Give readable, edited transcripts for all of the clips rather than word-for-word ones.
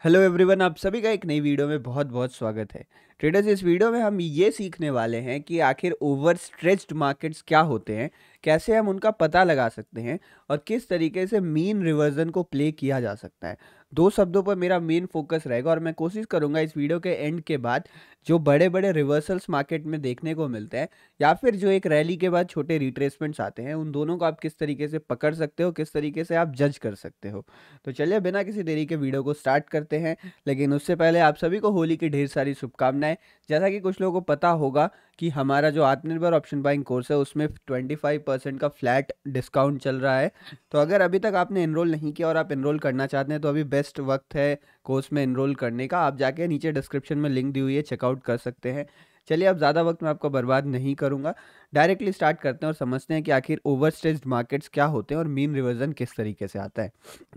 Hello everyone, आप सभी का एक नई वीडियो में बहुत बहुत स्वागत है। ट्रेडर्स, इस वीडियो में हम ये सीखने वाले हैं कि आखिर ओवर स्ट्रेच्ड मार्केट्स क्या होते हैं, कैसे हम उनका पता लगा सकते हैं और किस तरीके से मीन रिवर्जन को प्ले किया जा सकता है। दो शब्दों पर मेरा मेन फोकस रहेगा और मैं कोशिश करूंगा इस वीडियो के एंड के बाद जो बड़े बड़े रिवर्सल्स मार्केट में देखने को मिलते हैं या फिर जो एक रैली के बाद छोटे रिट्रेसमेंट्स आते हैं, उन दोनों को आप किस तरीके से पकड़ सकते हो, किस तरीके से आप जज कर सकते हो। तो चलिए बिना किसी देरी के वीडियो को स्टार्ट करते हैं। लेकिन उससे पहले आप सभी को होली की ढेर सारी शुभकामनाएं। जैसा कि कुछ लोगों को पता होगा कि हमारा जो आत्मनिर्भर ऑप्शन बाइंग कोर्स है उसमें 25% का फ्लैट डिस्काउंट चल रहा है। तो अगर अभी तक आपने एनरोल नहीं किया और आप एनरोल करना चाहते हैं तो अभी बेस्ट वक्त है कोर्स में एनरोल करने का। आप जाके नीचे डिस्क्रिप्शन में लिंक दी हुई है, चेकआउट कर सकते हैं। चलिए अब ज़्यादा वक्त मैं आपको बर्बाद नहीं करूंगा, डायरेक्टली स्टार्ट करते हैं और समझते हैं कि आखिर ओवरस्ट्रेच्ड मार्केट्स क्या होते हैं और मीन रिवर्जन किस तरीके से आता है।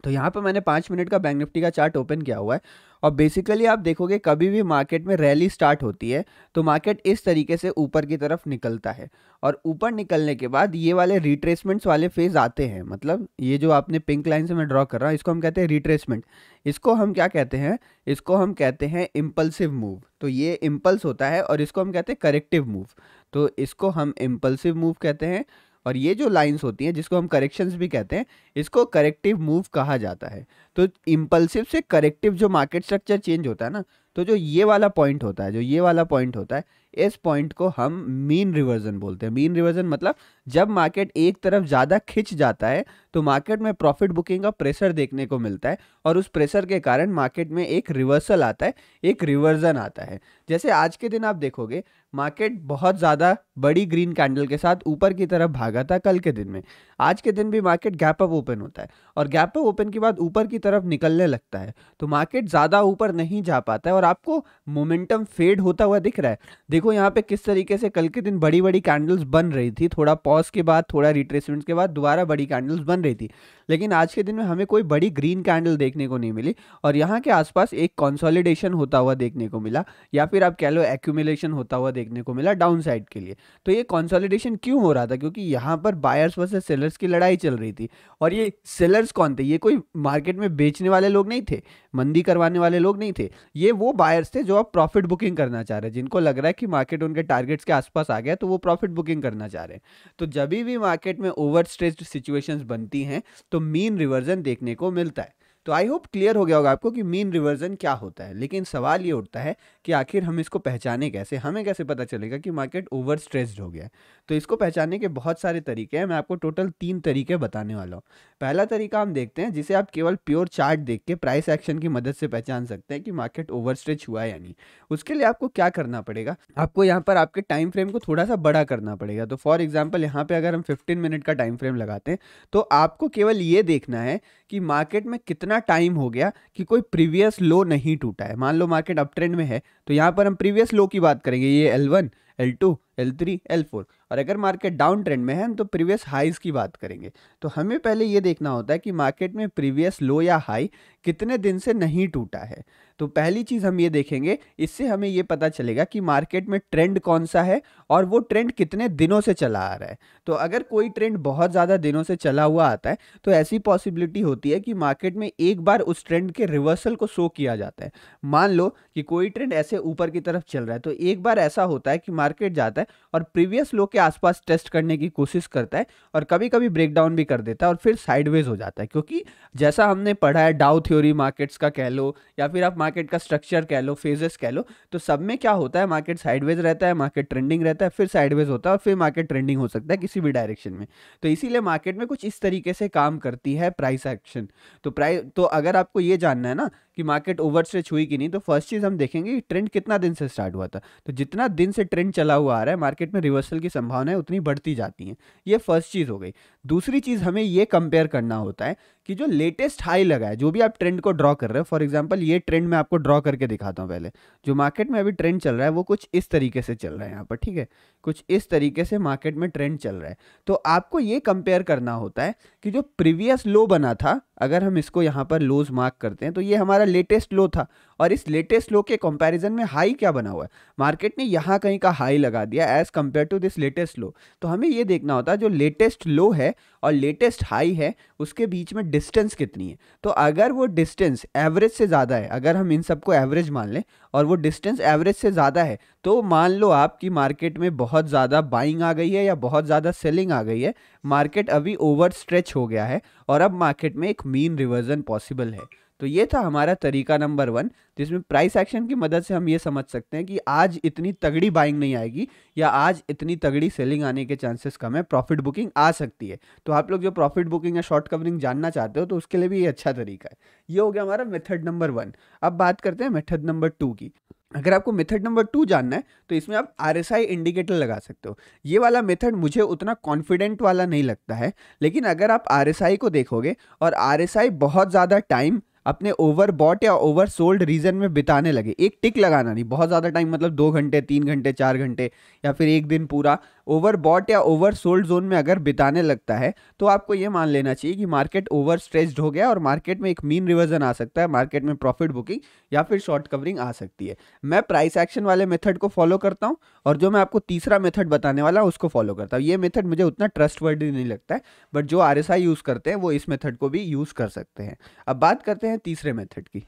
तो यहाँ पर मैंने 5 मिनट का बैंक निफ्टी का चार्ट ओपन किया हुआ है और बेसिकली आप देखोगे कभी भी मार्केट में रैली स्टार्ट होती है तो मार्केट इस तरीके से ऊपर की तरफ निकलता है और ऊपर निकलने के बाद ये वाले रिट्रेसमेंट्स वाले फेज आते हैं। मतलब ये जो आपने पिंक लाइन से मैं ड्रॉ कर रहा हूँ इसको हम कहते हैं रिट्रेसमेंट। इसको हम क्या कहते हैं? इसको हम कहते हैं इम्पल्सिव मूव। तो ये इम्पल्स होता है और इसको हम कहते हैं करेक्टिव मूव। तो इसको हम इम्पल्सिव मूव कहते हैं और ये जो लाइंस होती हैं जिसको हम करेक्शंस भी कहते हैं, इसको करेक्टिव मूव कहा जाता है। तो इम्पल्सिव से करेक्टिव जो मार्केट स्ट्रक्चर चेंज होता है ना, तो जो ये वाला पॉइंट होता है, जो ये वाला पॉइंट होता है, इस पॉइंट को हम मीन रिवर्जन बोलते हैं। मीन रिवर्जन मतलब जब मार्केट एक तरफ ज़्यादा खिंच जाता है तो मार्केट में प्रॉफिट बुकिंग का प्रेशर देखने को मिलता है और उस प्रेशर के कारण मार्केट में एक रिवर्सल आता है, एक रिवर्जन आता है। जैसे आज के दिन आप देखोगे मार्केट बहुत ज़्यादा बड़ी ग्रीन कैंडल के साथ ऊपर की तरफ भागा था कल के दिन में। आज के दिन भी मार्केट गैप अप ओपन होता है और गैप अप ओपन के बाद ऊपर की तरफ निकलने लगता है तो मार्केट ज़्यादा ऊपर नहीं जा पाता है और आपको मोमेंटम फेड होता हुआ दिख रहा है। देखो यहाँ पे किस तरीके से कल के दिन बड़ी बड़ी कैंडल्स बन रही थी, थोड़ा पॉज के बाद, थोड़ा रिट्रेसमेंट के बाद दोबारा बड़ी कैंडल्स बन रही थी, लेकिन आज के दिन में हमें कोई बड़ी ग्रीन कैंडल देखने को नहीं मिली और यहाँ के आसपास एक कंसोलिडेशन होता हुआ देखने को मिला या फिर आप कह लो एक्यूमुलेशन होता हुआ देखने को मिला डाउन साइड के लिए। तो ये कंसोलिडेशन क्यों हो रहा था? क्योंकि यहाँ पर बायर्स वर्सेस सेलर्स की लड़ाई चल रही थी और ये सेलर्स कौन थे? ये कोई मार्केट में बेचने वाले लोग नहीं थे, मंदी करवाने वाले लोग नहीं थे। ये वो बायर्स थे जो अब प्रॉफिट बुकिंग करना चाह रहे हैं, जिनको लग रहा है कि मार्केट उनके टारगेट्स के आसपास आ गया तो वो प्रॉफिट बुकिंग करना चाह रहे हैं। तो जब भी मार्केट में ओवर स्ट्रेच्ड सिचुएशंस बनती हैं तो मीन रिवर्जन देखने को मिलता है। तो आई होप क्लियर हो गया होगा आपको कि मीन रिवर्जन क्या होता है। लेकिन सवाल ये उठता है कि आखिर हम इसको पहचाने कैसे? हमें कैसे पता चलेगा कि मार्केट ओवर स्ट्रेस्ड हो गया है? तो इसको पहचानने के बहुत सारे तरीके हैं। मैं आपको टोटल 3 तरीके बताने वाला हूँ। पहला तरीका हम देखते हैं जिसे आप केवल प्योर चार्ट देख के प्राइस एक्शन की मदद से पहचान सकते हैं कि मार्केट ओवर स्ट्रेच हुआ है या नहीं। उसके लिए आपको क्या करना पड़ेगा? आपको यहाँ पर आपके टाइम फ्रेम को थोड़ा सा बड़ा करना पड़ेगा। तो फॉर एग्जाम्पल यहाँ पे अगर हम 15 मिनट का टाइम फ्रेम लगाते हैं तो आपको केवल ये देखना है कि मार्केट में कितना टाइम हो गया कि कोई प्रीवियस लो नहीं टूटा है। मान लो मार्केट अप ट्रेंड में है तो यहाँ पर हम प्रीवियस लो की बात करेंगे, ये L1, L2, L3, L4। और अगर मार्केट डाउन ट्रेंड में है तो प्रीवियस हाइज की बात करेंगे। तो हमें पहले ये देखना होता है कि मार्केट में प्रीवियस लो या हाई कितने दिन से नहीं टूटा है। तो पहली चीज़ हम ये देखेंगे, इससे हमें ये पता चलेगा कि मार्केट में ट्रेंड कौन सा है और वो ट्रेंड कितने दिनों से चला आ रहा है। तो अगर कोई ट्रेंड बहुत ज़्यादा दिनों से चला हुआ आता है तो ऐसी पॉसिबिलिटी होती है कि मार्केट में एक बार उस ट्रेंड के रिवर्सल को शो किया जाता है। मान लो कि कोई ट्रेंड ऐसे ऊपर की तरफ चल रहा है तो एक बार ऐसा होता है कि मार्केट जाता है और प्रीवियस लो के आसपास टेस्ट करने की कोशिश करता है और कभी कभी ब्रेक डाउन भी कर देता है और फिर साइडवेज हो जाता है। क्योंकि जैसा हमने पढ़ा है डाउ थ्योरी मार्केट्स का कह लो या फिर आप मार्केट का स्ट्रक्चर कह लो, फेजेस कह लो, तो सब में क्या होता है, मार्केट साइडवेज रहता है, मार्केट ट्रेंडिंग रहता है, फिर साइडवेज होता है और फिर मार्केट ट्रेंडिंग हो सकता है किसी भी डायरेक्शन में। तो इसीलिए मार्केट में कुछ इस तरीके से काम करती है प्राइस एक्शन। तो अगर आपको ये जानना है ना कि मार्केट ओवर स्ट्रेच हुई कि नहीं, तो फर्स्ट चीज हम देखेंगे कि ट्रेंड कितना दिन से स्टार्ट हुआ था। तो जितना दिन से ट्रेंड चला हुआ आ रहा है मार्केट में रिवर्सल की संभावनाएं उतनी बढ़ती जाती हैं। ये फर्स्ट चीज हो गई। दूसरी चीज हमें ये कंपेयर करना होता है कि जो लेटेस्ट हाई लगा है, जो भी आप ट्रेंड को ड्रॉ कर रहे हो, फॉर एग्जांपल ये ट्रेंड मैं आपको ड्रॉ करके दिखाता हूं। पहले जो मार्केट में अभी ट्रेंड चल रहा है वो कुछ इस तरीके से चल रहा है यहाँ पर, ठीक है, कुछ इस तरीके से मार्केट में ट्रेंड चल रहा है। तो आपको ये कंपेयर करना होता है कि जो प्रीवियस लो बना था, अगर हम इसको यहाँ पर लोज मार्क करते हैं तो ये हमारा हमारा लेटेस्ट लो था, और इस लेटेस्ट लो के कंपैरिजन में हाई क्या बना हुआ है, मार्केट ने यहाँ कहीं का हाई लगा दिया as compare to this latest low. तो हमें ये देखना होता है जो लेटेस्ट लो है और लेटेस्ट हाई है उसके बीच में डिस्टेंस कितनी है। तो अगर वो डिस्टेंस एवरेज से ज़्यादा है, अगर हम इन सबको एवरेज मान लें और वो डिस्टेंस एवरेज से ज़्यादा है, तो मान लो आपकी मार्केट में बहुत ज़्यादा बाइंग आ गई है या बहुत ज़्यादा सेलिंग आ गई है, मार्केट अभी ओवर स्ट्रेच हो गया है और अब मार्केट में एक मीन रिवर्जन पॉसिबल है। तो ये था हमारा तरीका नंबर 1, जिसमें प्राइस एक्शन की मदद से हम ये समझ सकते हैं कि आज इतनी तगड़ी बाइंग नहीं आएगी या आज इतनी तगड़ी सेलिंग आने के चांसेस कम है, प्रॉफिट बुकिंग आ सकती है। तो आप लोग जो प्रॉफिट बुकिंग या शॉर्ट कवरिंग जानना चाहते हो तो उसके लिए भी ये अच्छा तरीका है। ये हो गया हमारा मेथड नंबर 1। अब बात करते हैं मेथड नंबर 2 की। अगर आपको मेथड नंबर 2 जानना है तो इसमें आप RSI इंडिकेटर लगा सकते हो। ये वाला मेथड मुझे उतना कॉन्फिडेंट वाला नहीं लगता है, लेकिन अगर आप RSI को देखोगे और RSI बहुत ज़्यादा टाइम अपने ओवर बॉट या ओवर सोल्ड रीजन में बिताने लगे, एक टिक लगाना नहीं, बहुत ज़्यादा टाइम मतलब 2 घंटे 3 घंटे 4 घंटे या फिर एक दिन पूरा ओवर बॉट या ओवर सोल्ड जोन में अगर बिताने लगता है, तो आपको ये मान लेना चाहिए कि मार्केट ओवर स्ट्रेच्ड हो गया और मार्केट में एक मीन रिवर्जन आ सकता है, मार्केट में प्रॉफिट बुकिंग या फिर शॉर्ट कवरिंग आ सकती है। मैं प्राइस एक्शन वाले मेथड को फॉलो करता हूँ और जो मैं आपको तीसरा मेथड बताने वाला हूँ उसको फॉलो करता हूँ। ये मेथड मुझे उतना ट्रस्टवर्दी नहीं लगता है, बट जो RSI यूज़ करते हैं वो इस मेथड को भी यूज़ कर सकते हैं। अब बात करते हैं तीसरे मेथड की।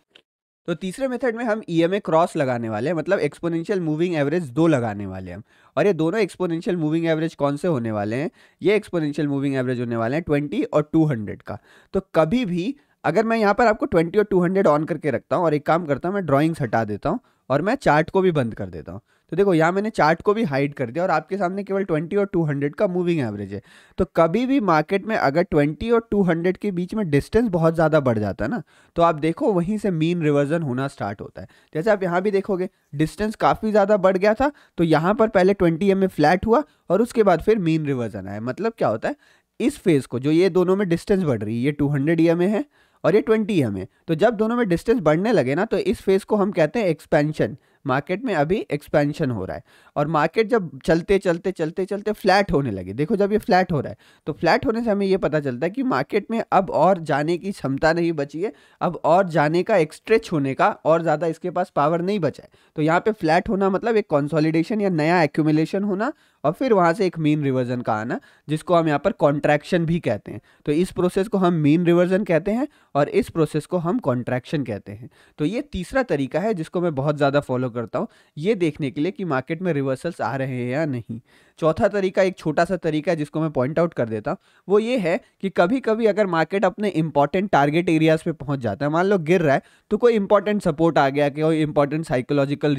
तो तीसरे मेथड में हम EMA क्रॉस लगाने वाले हैं, मतलब एक्सपोनेंशियल मूविंग एवरेज 2 लगाने वाले हैं हम। और ये दोनों एक्सपोनेंशियल मूविंग एवरेज कौन से होने वाले हैं, ये एक्सपोनेंशियल मूविंग एवरेज होने वाले हैं 20 और 200 का। तो कभी भी अगर मैं यहाँ पर आपको 20 और 200 ऑन करके रखता हूँ और एक काम करता हूँ, मैं ड्राइंग्स हटा देता हूँ और मैं चार्ट को भी बंद कर देता हूँ, तो देखो यहाँ मैंने चार्ट को भी हाइड कर दिया और आपके सामने केवल 20 और 200 का मूविंग एवरेज है। तो कभी भी मार्केट में अगर 20 और 200 के बीच में डिस्टेंस बहुत ज़्यादा बढ़ जाता है ना, तो आप देखो वहीं से मीन रिवर्जन होना स्टार्ट होता है। जैसे आप यहाँ भी देखोगे डिस्टेंस काफ़ी ज़्यादा बढ़ गया था, तो यहाँ पर पहले 20 EMA फ्लैट हुआ और उसके बाद फिर मीन रिवर्जन आया। मतलब क्या होता है, इस फेज को जो ये दोनों में डिस्टेंस बढ़ रही है, ये 200 EMA है और ये 20 EMA, तो जब दोनों में डिस्टेंस बढ़ने लगे ना, तो इस फेज को हम कहते हैं एक्सपेंशन। मार्केट में अभी एक्सपेंशन हो रहा है और मार्केट जब चलते चलते चलते चलते फ्लैट होने लगे, देखो जब ये फ्लैट हो रहा है तो फ्लैट होने से हमें ये पता चलता है कि मार्केट में अब और जाने की क्षमता नहीं बची है, अब और जाने का एक स्ट्रेच होने का और ज़्यादा इसके पास पावर नहीं बचा है। तो यहाँ पे फ्लैट होना मतलब एक कंसोलिडेशन या नया एक्यूमुलेशन होना और फिर वहाँ से एक मीन रिवर्जन का आना, जिसको हम यहाँ पर कॉन्ट्रैक्शन भी कहते हैं। तो इस प्रोसेस को हम मीन रिवर्जन कहते हैं और इस प्रोसेस को हम कॉन्ट्रैक्शन कहते हैं। तो ये तीसरा तरीका है जिसको मैं बहुत ज़्यादा फॉलो करता हूँ, ये देखने के लिए कि मार्केट में रिवर्सल्स आ रहे हैं या नहीं। चौथा तरीका एक छोटा सा तरीका है जिसको मैं पॉइंट आउट कर देता हूँ, वो ये है कि कभी कभी अगर मार्केट अपने इंपॉर्टेंट टारगेट एरियाज पे पहुंच जाता है, मान लो गिर रहा है तो कोई इंपॉर्टेंट सपोर्ट आ गया, कोई इंपॉर्टेंट साइकोलॉजिकल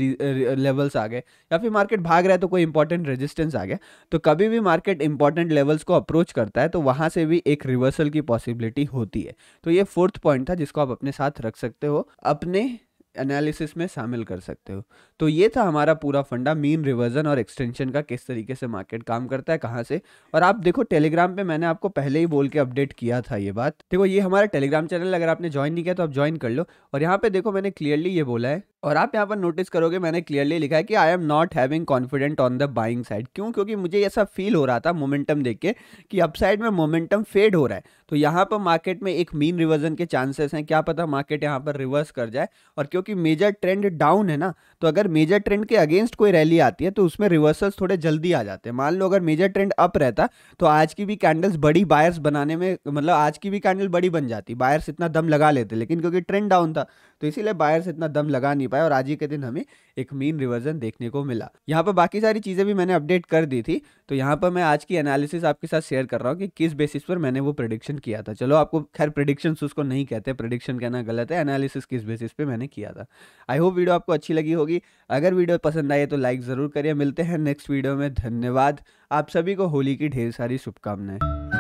लेवल्स आ गए, या फिर मार्केट भाग रहा है तो कोई इंपॉर्टेंट रेजिस्टेंस आ गया, तो कभी भी मार्केट इंपॉर्टेंट लेवल्स को अप्रोच करता है तो वहां से भी एक रिवर्सल की पॉसिबिलिटी होती है। तो ये फोर्थ पॉइंट था जिसको आप अपने साथ रख सकते हो, अपने एनालिसिस में शामिल कर सकते हो। तो ये था हमारा पूरा फंडा मीन रिवर्जन और एक्सटेंशन का, किस तरीके से मार्केट काम करता है, कहाँ से। और आप देखो टेलीग्राम पे मैंने आपको पहले ही बोल के अपडेट किया था ये बात। देखो ये हमारा टेलीग्राम चैनल, अगर आपने ज्वाइन नहीं किया तो आप ज्वाइन कर लो। और यहाँ पे देखो मैंने क्लियरली ये बोला है, और आप यहाँ पर नोटिस करोगे मैंने क्लियरली लिखा है कि I am not having confident on the buying side. क्यों? क्योंकि मुझे ऐसा फील हो रहा था मोमेंटम देख के कि अपसाइड में मोमेंटम फेड हो रहा है। तो यहाँ पर मार्केट में एक मीन रिवर्जन के चांसेस हैं, क्या पता मार्केट यहाँ पर रिवर्स कर जाए। और क्योंकि मेजर ट्रेंड डाउन है ना, तो अगर मेजर ट्रेंड के अगेंस्ट कोई रैली आती है तो उसमें रिवर्सल्स थोड़े जल्दी आ जाते हैं। मान लो अगर मेजर ट्रेंड अप रहता तो आज की भी कैंडल्स बड़ी बायर्स बनाने में, मतलब आज की भी कैंडल बड़ी बन जाती, बायर्स इतना दम लगा लेते, लेकिन क्योंकि ट्रेंड डाउन था तो इसीलिए बायर्स इतना दम लगा नहीं पाए और आज ही के दिन हमें एक मीन रिवर्जन देखने को मिला। यहाँ पर बाकी सारी चीज़ें भी मैंने अपडेट कर दी थी, तो यहाँ पर मैं आज की एनालिसिस आपके साथ शेयर कर रहा हूँ कि किस बेसिस पर मैंने वो प्रेडिक्शन किया था। चलो आपको खैर प्रेडिक्शंस उसको नहीं कहते, प्रेडिक्शन कहना गलत है, एनालिसिस किस बेसिस पे मैंने किया था। आई होप वीडियो आपको अच्छी लगी होगी। अगर वीडियो पसंद आई तो लाइक ज़रूर करिए। मिलते हैं नेक्स्ट वीडियो में। धन्यवाद। आप सभी को होली की ढेर सारी शुभकामनाएं।